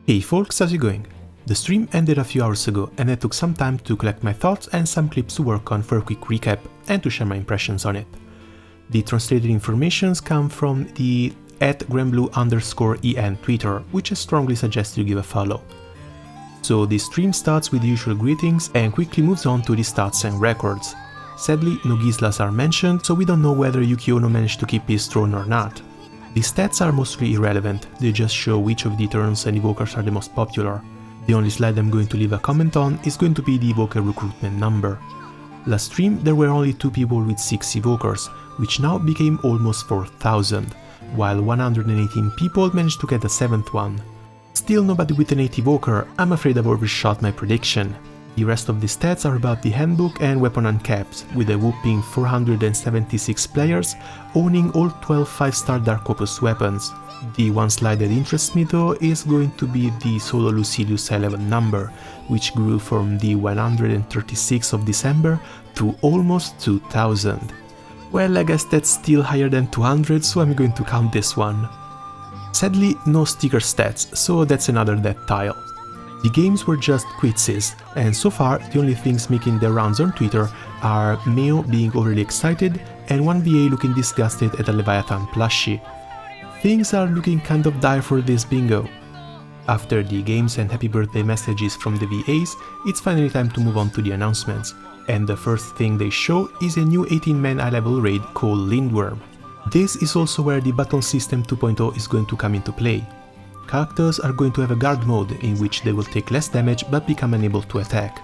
Hey folks, how's it going? The stream ended a few hours ago and I took some time to collect my thoughts and some clips to work on for a quick recap and to share my impressions on it. The translated informations come from the @grenblue_en Twitter, which I strongly suggest you give a follow. So the stream starts with the usual greetings and quickly moves on to the stats and records. Sadly, no Gislas are mentioned, so we don't know whether Yuki Ono managed to keep his throne or not. The stats are mostly irrelevant, they just show which of the turns and evokers are the most popular. The only slide I'm going to leave a comment on is going to be the evoker recruitment number. Last stream there were only 2 people with 6 evokers, which now became almost 4,000, while 118 people managed to get a 7th one. Still nobody with an 8 evoker, I'm afraid I've overshot my prediction. The rest of the stats are about the handbook and weapon uncaps, with a whopping 476 players owning all 12 5-star Dark Opus weapons. The one slide that interests me though is going to be the solo Lucilius high level number, which grew from the 136 of December to almost 2000. Well, I guess that's still higher than 200, so I'm going to count this one. Sadly, no sticker stats, so that's another dead tile. The games were just quizzes, and so far the only things making their rounds on Twitter are Meo being overly excited and one VA looking disgusted at a Leviathan plushie. Things are looking kind of dire for this bingo. After the games and happy birthday messages from the VAs, it's finally time to move on to the announcements, and the first thing they show is a new 18-man high-level raid called Lindworm. This is also where the Battle System 2.0 is going to come into play. Characters are going to have a guard mode in which they will take less damage but become unable to attack.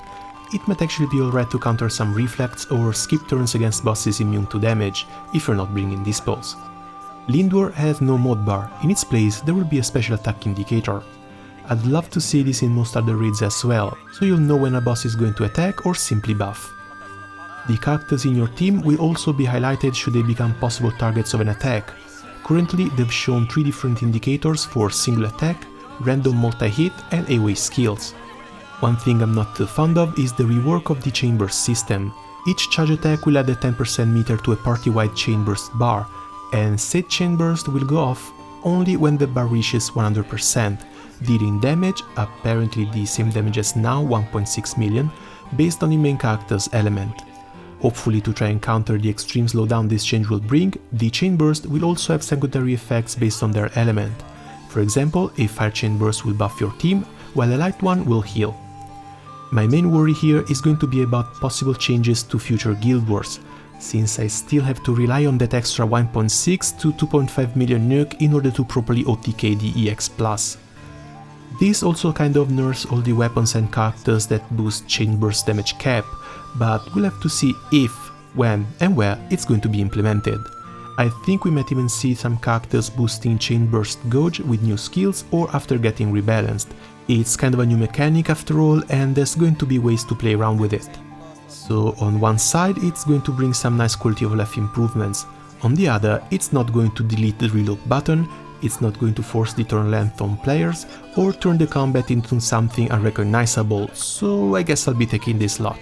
It might actually be alright to counter some reflex or skip turns against bosses immune to damage, if you're not bringing dispels. Lindworm has no mod bar, in its place there will be a special attack indicator. I'd love to see this in most other raids as well, so you'll know when a boss is going to attack or simply buff. The characters in your team will also be highlighted should they become possible targets of an attack. Currently they've shown 3 different indicators for single attack, random multi-hit and AoE skills. One thing I'm not too fond of is the rework of the chain burst system. Each charge attack will add a 10% meter to a party-wide chain burst bar, and said chain burst will go off only when the bar reaches 100%, dealing damage, apparently the same damage as now, 1.6 million, based on the main character's element. Hopefully to try and counter the extreme slowdown this change will bring, the chain burst will also have secondary effects based on their element. For example, a fire chain burst will buff your team, while a light one will heal. My main worry here is going to be about possible changes to future Guild Wars, since I still have to rely on that extra 1.6 to 2.5 million nuke in order to properly OTK the EX+. This also kind of nerfs all the weapons and characters that boost chain burst damage cap, but we'll have to see if, when and where it's going to be implemented. I think we might even see some characters boosting chain burst gauge with new skills or after getting rebalanced. It's kind of a new mechanic after all, and there's going to be ways to play around with it. So on one side it's going to bring some nice quality of life improvements, on the other it's not going to delete the reload button, it's not going to force the turn length on players or turn the combat into something unrecognizable, so I guess I'll be taking this lot.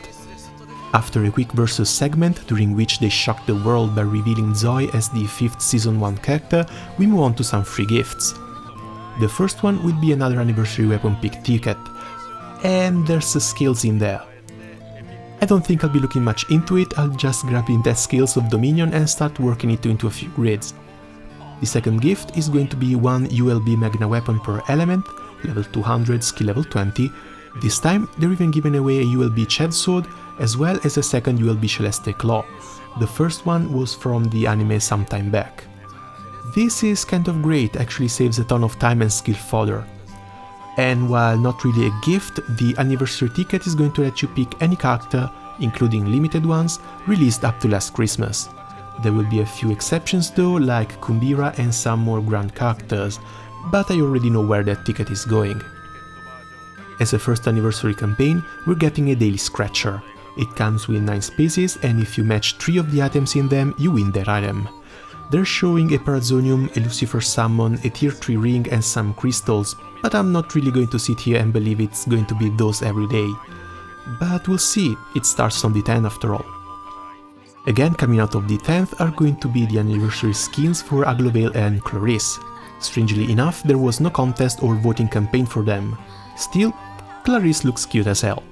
After a quick versus segment during which they shocked the world by revealing Zoe as the 5th Season 1 character, we move on to some free gifts. The first one will be another anniversary weapon pick ticket, and there's skills in there. I don't think I'll be looking much into it, I'll just grab the intense skills of Dominion and start working it into a few grids. The second gift is going to be one ULB Magna weapon per element, level 200, skill level 20. This time they're even giving away a ULB Chad sword as well as a second ULB Celeste claw. The first one was from the anime some time back. This is kind of great, actually saves a ton of time and skill fodder. And while not really a gift, the anniversary ticket is going to let you pick any character, including limited ones, released up to last Christmas. There will be a few exceptions though, like Kumbira and some more grand characters, but I already know where that ticket is going. As a first anniversary campaign, we're getting a daily scratcher. It comes with 9 spaces, and if you match 3 of the items in them, you win that item. They're showing a Parazonium, a Lucifer Summon, a tier 3 ring and some crystals, but I'm not really going to sit here and believe it's going to be those every day. But we'll see, it starts on the 10th after all. Again, coming out of the 10th are going to be the anniversary skins for Aglovale and Clarisse. Strangely enough, there was no contest or voting campaign for them. Still, Clarisse looks cute as hell.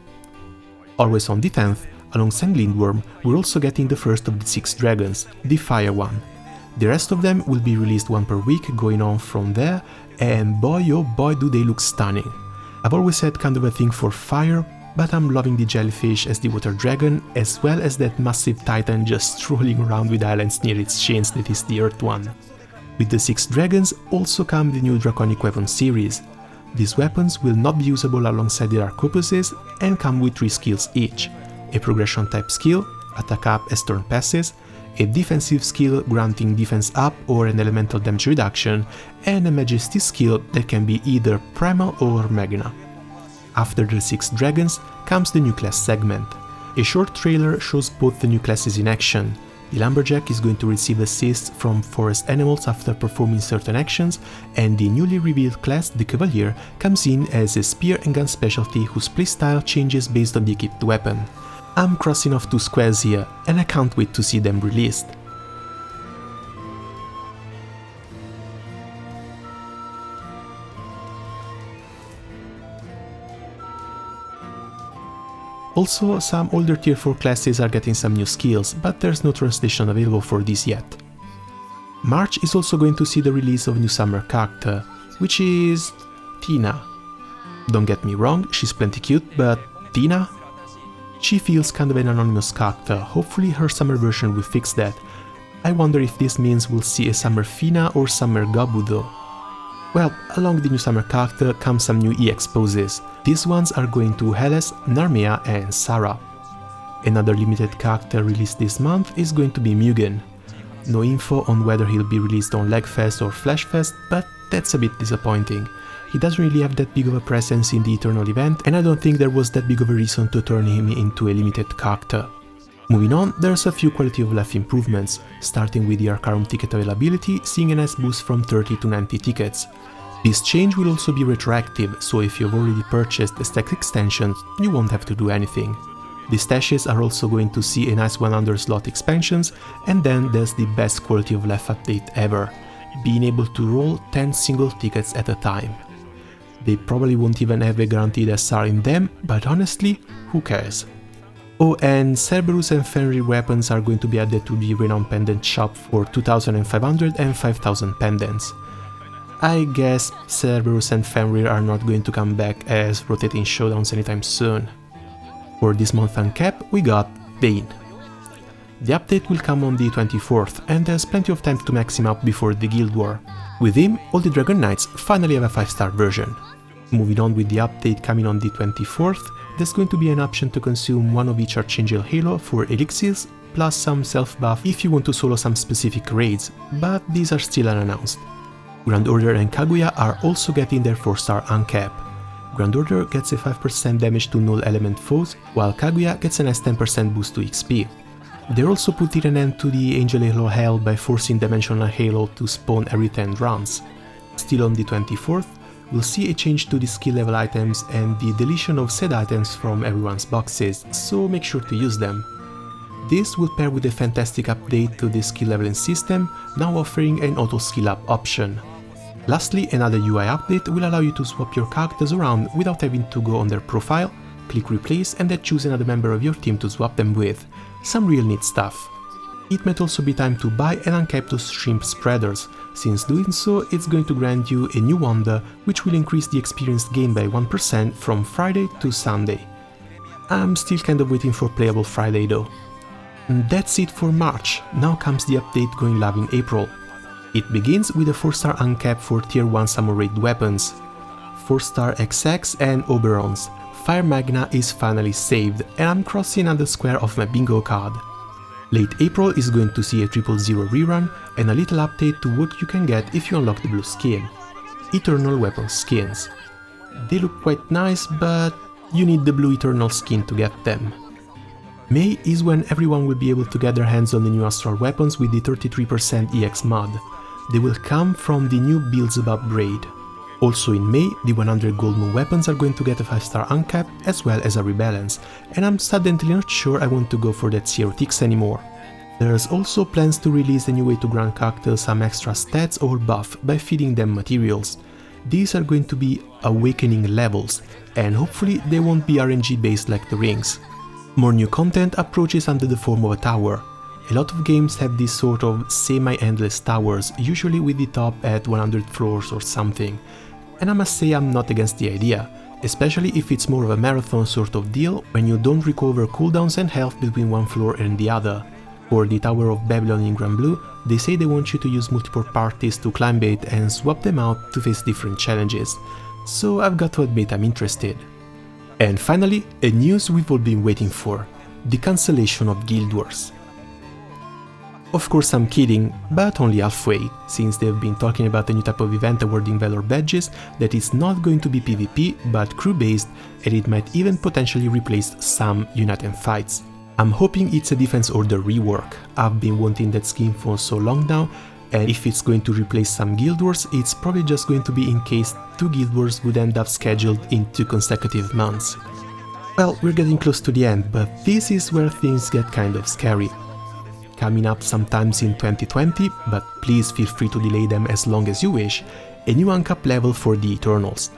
Always on the 10th, alongside Lindworm, we're also getting the first of the 6 dragons, the Fire one. The rest of them will be released one per week going on from there, and boy oh boy do they look stunning. I've always had kind of a thing for fire, but I'm loving the jellyfish as the water dragon, as well as that massive titan just strolling around with islands near its chains that is the earth one. With the 6 dragons also come the new draconic weapon series. These weapons will not be usable alongside the dark opuses and come with 3 skills each: a progression type skill, attack up as turn passes, a defensive skill granting defense up or an elemental damage reduction, and a majesty skill that can be either primal or magna. After the 6 dragons comes the new class segment. A short trailer shows both the new classes in action. The Lumberjack is going to receive assists from forest animals after performing certain actions, and the newly revealed class, the Cavalier, comes in as a spear and gun specialty whose playstyle changes based on the equipped weapon. I'm crossing off 2 squares here, and I can't wait to see them released. Also, some older tier 4 classes are getting some new skills, but there's no translation available for these yet. March is also going to see the release of a new summer character, which is Tina. Don't get me wrong, she's plenty cute, but Tina? She feels kind of an anonymous character. Hopefully her summer version will fix that. I wonder if this means we'll see a summer Fina or summer Gabu though. Well, along with the new summer character come some new EX poses. These ones are going to Helles, Narmea and Sarah. Another limited character released this month is going to be Mugen. No info on whether he'll be released on Legfest or Flashfest, but that's a bit disappointing. He doesn't really have that big of a presence in the Eternal event, and I don't think there was that big of a reason to turn him into a limited character. Moving on, there's a few quality of life improvements, starting with the Arcarum ticket availability, seeing a nice boost from 30 to 90 tickets. This change will also be retroactive, so if you've already purchased the stack extensions, you won't have to do anything. The stashes are also going to see a nice 100 slot expansions, and then there's the best quality of life update ever, being able to roll 10 single tickets at a time. They probably won't even have a guaranteed SR in them, but honestly, who cares? Oh, and Cerberus and Fenrir weapons are going to be added to the Renown Pendant shop for 2500 and 5000 pendants. I guess Cerberus and Fenrir are not going to come back as rotating showdowns anytime soon. For this month uncap, we got Bane. The update will come on the 24th, and there's plenty of time to max him up before the Guild War. With him, all the Dragon Knights finally have a 5-star version. Moving on with the update coming on the 24th, there's going to be an option to consume one of each Archangel Halo for elixirs, plus some self-buff if you want to solo some specific raids, but these are still unannounced. Grand Order and Kaguya are also getting their 4-star uncap. Grand Order gets a 5% damage to null element foes, while Kaguya gets a nice 10% boost to XP. They're also putting an end to the Angel Halo hell by forcing Dimensional Halo to spawn every 10 rounds. Still on the 24th, we'll see a change to the skill level items and the deletion of said items from everyone's boxes, so make sure to use them. This will pair with a fantastic update to the skill leveling system, now offering an auto skill up option. Lastly, another UI update will allow you to swap your characters around without having to go on their profile, click replace and then choose another member of your team to swap them with. Some real neat stuff. It might also be time to buy and uncap those shrimp spreaders, since doing so it's going to grant you a new wonder which will increase the experience gained by 1% from Friday to Sunday. I'm still kind of waiting for Playable Friday though. And that's it for March, now comes the update going live in April. It begins with a 4-star uncap for tier 1 Samurai weapons. 4-star XX and Oberons. Fire Magna is finally saved, and I'm crossing another square of my bingo card. Late April is going to see a 000 rerun and a little update to what you can get if you unlock the blue skin. Eternal Weapon skins. They look quite nice, but you need the blue Eternal skin to get them. May is when everyone will be able to get their hands on the new Astral weapons with the 33% EX mod. They will come from the new Beelzebub raid. Also in May, the 100 Gold Moon weapons are going to get a 5-star uncap as well as a rebalance, and I'm suddenly not sure I want to go for that Zero Ticks anymore. There's also plans to release a new way to grant characters some extra stats or buff by feeding them materials. These are going to be awakening levels, and hopefully they won't be RNG based like the rings. More new content approaches under the form of a tower. A lot of games have these sort of semi-endless towers, usually with the top at 100 floors or something. And I must say I'm not against the idea, especially if it's more of a marathon sort of deal when you don't recover cooldowns and health between one floor and the other. For the Tower of Babylon in Granblue, they say they want you to use multiple parties to climb it and swap them out to face different challenges, so I've got to admit I'm interested. And finally, a news we've all been waiting for, the cancellation of Guild Wars. Of course I'm kidding, but only halfway, since they've been talking about a new type of event awarding Valor badges that is not going to be PvP but crew based, and it might even potentially replace some Unite fights. I'm hoping it's a Defense Order rework. I've been wanting that skin for so long now, and if it's going to replace some Guild Wars, it's probably just going to be in case 2 Guild Wars would end up scheduled in 2 consecutive months. Well, we're getting close to the end, but this is where things get kind of scary. Coming up sometimes in 2020, but please feel free to delay them as long as you wish, a new uncap level for the Eternals.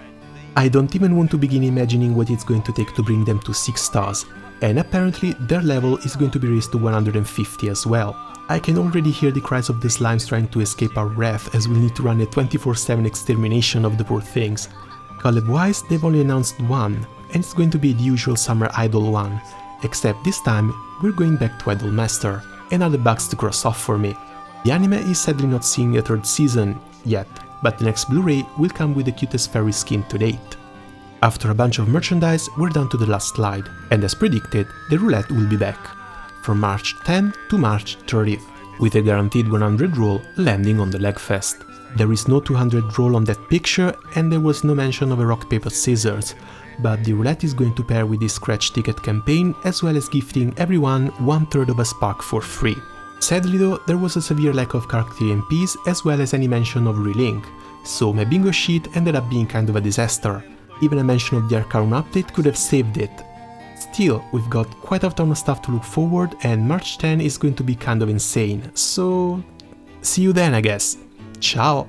I don't even want to begin imagining what it's going to take to bring them to 6 stars, and apparently their level is going to be raised to 150 as well. I can already hear the cries of the slimes trying to escape our wrath as we need to run a 24/7 extermination of the poor things. Collab-wise, they've only announced one, and it's going to be the usual summer Idol one, except this time we're going back to Idolmaster. Another box to cross off for me. The anime is sadly not seeing a 3rd season yet, but the next Blu-ray will come with the cutest fairy skin to date. After a bunch of merchandise, we're down to the last slide, and as predicted, the roulette will be back, from March 10 to March 30th, with a guaranteed 100 roll landing on the Legfest. There is no 200 roll on that picture, and there was no mention of a rock paper scissors, but the roulette is going to pair with the scratch ticket campaign, as well as gifting everyone 1/3 of a spark for free. Sadly though, there was a severe lack of character EMPs as well as any mention of relink, so my bingo sheet ended up being kind of a disaster. Even a mention of the Arcarum update could have saved it. Still, we've got quite a ton of stuff to look forward, and March 10 is going to be kind of insane, so see you then I guess. Ciao!